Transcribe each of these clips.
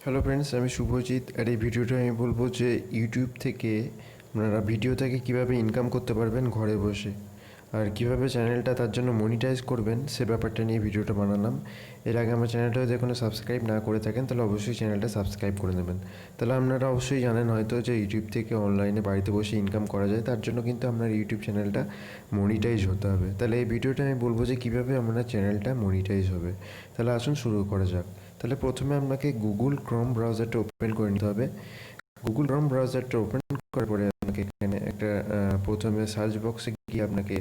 Hello friends, আমি শুভজিৎ। আর এই ভিডিওটা আমি বলবো যে ইউটিউব থেকে আপনারা ভিডিও থেকে কীভাবে ইনকাম করতে পারবেন ঘরে বসে, আর কিভাবে চ্যানেলটা তার জন্য মনিটাইজ করবেন সে ব্যাপারটা নিয়ে ভিডিওটা বানালাম। এর আগে আমার চ্যানেলটা যদি এখনও সাবস্ক্রাইব না করে থাকেন তাহলে অবশ্যই চ্যানেলটা সাবস্ক্রাইব করে নেবেন। তাহলে আপনারা অবশ্যই জানেন হয়তো যে ইউটিউব থেকে অনলাইনে বাড়িতে বসে ইনকাম করা যায়, তার জন্য কিন্তু আপনার ইউটিউব চ্যানেলটা মনিটাইজ হতে হবে। তাহলে এই ভিডিওটা আমি বলবো যে কীভাবে আপনার চ্যানেলটা মনিটাইজ হবে। তাহলে আসুন শুরু করা যাক। তাহলে প্রথমে আপনাকে গুগল ক্রোম ব্রাউজারটা ওপেন করে নিতে হবে। গুগল ক্রোম ব্রাউজারটা ওপেন করার পরে আপনাকে এখানে একটা প্রথমে সার্চ বক্সে গিয়ে আপনাকে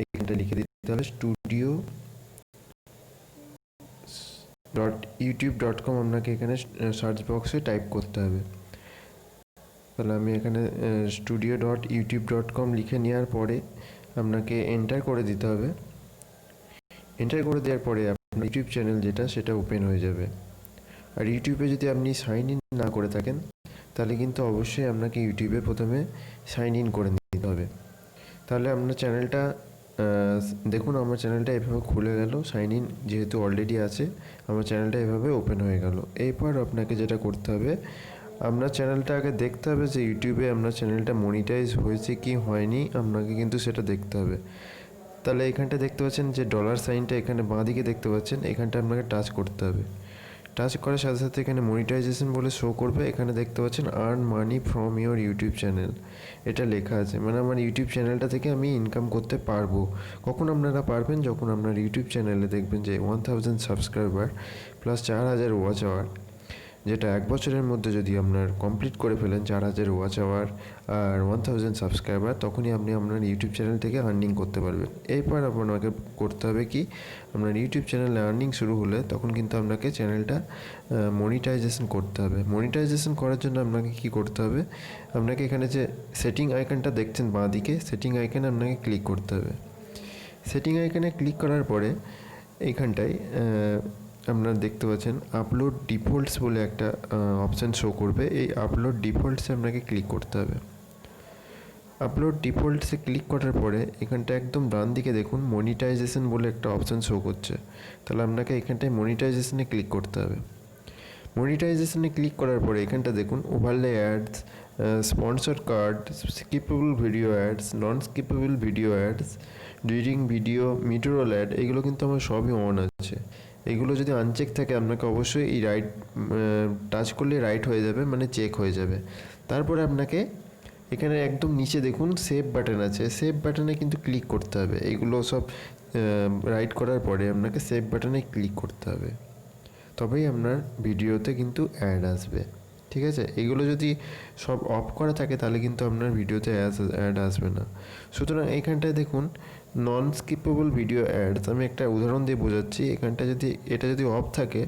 এখানটা লিখে দিতে হবে studio.youtube.com। আপনাকে এখানে সার্চ বক্সে টাইপ করতে হবে। তাহলে আমি এখানে studio.youtube.com লিখে নেওয়ার পরে আপনাকে এন্টার করে দিতে হবে। এন্টার করে দেওয়ার পরে আপনার ইউটিউব চ্যানেল যেটা সেটা ওপেন হয়ে যাবে। আর ইউটিউবে যদি আপনি সাইন ইন না করে থাকেন তাহলে কিন্তু অবশ্যই আপনাকে ইউটিউবে প্রথমে সাইন ইন করে নিতে হবে। তাহলে আপনার চ্যানেলটা দেখুন, আমার চ্যানেলটা এভাবে খুলে গেল। সাইন ইন যেহেতু অলরেডি আছে, আমার চ্যানেলটা এভাবে ওপেন হয়ে গেল। এরপর আপনাকে যেটা করতে হবে, আপনার চ্যানেলটা আগে দেখতে হবে যে ইউটিউবে আপনার চ্যানেলটা মনিটাইজ হয়েছে কি হয়নি, আপনাকে কিন্তু সেটা দেখতে হবে। তাহলে এখানটা দেখতে পাচ্ছেন যে ডলার সাইনটা এখানে বাঁ দিকে দেখতে পাচ্ছেন, এখানটা আপনাকে টাচ করতে হবে। টাচ করার সাথে সাথে এখানে মনিটাইজেশন বলে শো করবে। এখানে দেখতে পাচ্ছেন earn money from your YouTube channel, এটা লেখা আছে। মানে আমার ইউটিউব চ্যানেলটা থেকে আমি ইনকাম করতে পারবো। কখন আপনারা পারবেন? যখন আপনার ইউটিউব চ্যানেলে দেখবেন যে 1000 সাবস্ক্রাইবার প্লাস 4000 ওয়াচ আওয়ার, যেটা 1 বছরের মধ্যে যদি আপনার কমপ্লিট করে ফেলেন 4000 ওয়াচ আওয়ার আর 1000 সাবস্ক্রাইবার, তখনই আপনি আপনার ইউটিউব চ্যানেল থেকে আর্নিং করতে পারবেন। এরপর আপনাকে করতে হবে কি, আপনার ইউটিউব চ্যানেলে আর্নিং শুরু হলে তখন কিন্তু আপনাকে চ্যানেলটা মনিটাইজেশন করতে হবে। মনিটাইজেশন করার জন্য আপনাকে কি করতে হবে, আপনাকে এখানে যে সেটিং আইকনটা দেখছেন বাঁ দিকে, সেটিং আইকনে আপনাকে ক্লিক করতে হবে। সেটিং আইকনে ক্লিক করার পরে এইখানটায় আপনারা দেখতে পাচ্ছেন আপলোড ডিফল্টস বলে একটা অপশান শো করবে। এই আপলোড ডিফল্টসে আপনাকে ক্লিক করতে হবে। আপলোড ডিফল্টসে ক্লিক করার পরে এখানটা একদম ডান দিকে দেখুন মনিটাইজেশন বলে একটা অপশান শো করছে। তাহলে আপনাকে এখানটায় মনিটাইজেশনে ক্লিক করতে হবে। মনিটাইজেশনে ক্লিক করার পরে এখানটা দেখুন overlay ads, sponsor card, skippable video ads, non skippable video ads, during video, midroll ad, এগুলো কিন্তু আমার সবই অন আছে। এগুলো যদি আনচেক থাকে আপনাকে অবশ্যই এই রাইট টাচ করলে রাইট হয়ে যাবে, মানে চেক হয়ে যাবে। তারপরে আপনাকে এখানে একদম নিচে দেখুন সেভ বাটন আছে, সেভ বাটনে কিন্তু ক্লিক করতে হবে। এগুলো সব রাইট করার পরে আপনাকে সেভ বাটনে ক্লিক করতে হবে, তবেই আপনার ভিডিওতে কিন্তু অ্যাড আসবে। ঠিক আছে, এগুলো যদি সব অফ করা থাকে তাহলে কিন্তু আপনার ভিডিওতে অ্যাড আসবে না। সুতরাং এইখানটায় দেখুন নন স্কিপেবল ভিডিও অ্যাডস, আমি একটা উদাহরণ দিয়ে বোঝাচ্ছি। এখানটা যদি এটা যদি অফ থাকে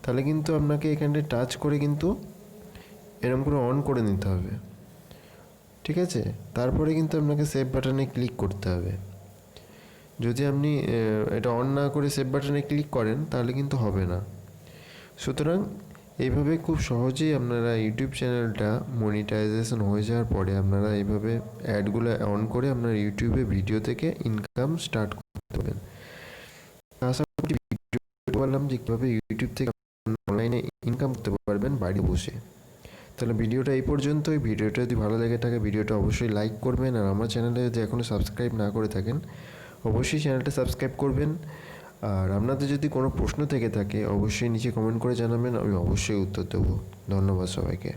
তাহলে কিন্তু আপনাকে এখানটায় টাচ করে কিন্তু এরকম করে অন করে নিতে হবে। ঠিক আছে, তারপরে কিন্তু আপনাকে সেভ বাটনে ক্লিক করতে হবে। যদি আপনি এটা অন না করে সেভ বাটনে ক্লিক করেন তাহলে কিন্তু হবে না। সুতরাং এইভাবে খুব সহজেই আপনারা ইউটিউব চ্যানেলটা মনিটাইজেশন হয়ে যাওয়ার পরে আপনারা এইভাবে অ্যাডগুলো অন করে আপনার ইউটিউবে ভিডিও থেকে ইনকাম স্টার্ট করতে পারবেন। আশা করি ভিডিও বললাম যে কীভাবে ইউটিউব থেকে অনলাইনে ইনকাম করতে পারবেন বাড়ি বসে। তাহলে ভিডিওটা এই পর্যন্তই। ভিডিওটা যদি ভালো লেগে থাকে ভিডিওটা অবশ্যই লাইক করবেন, আর আমার চ্যানেলে যদি এখনও সাবস্ক্রাইব না করে থাকেন অবশ্যই চ্যানেলটা সাবস্ক্রাইব করবেন। আর আপনাদের যদি কোনো প্রশ্ন থেকে থাকে অবশ্যই নিচে কমেন্ট করে জানাবেন, আমি অবশ্যই উত্তর দেবো। ধন্যবাদ সবাইকে।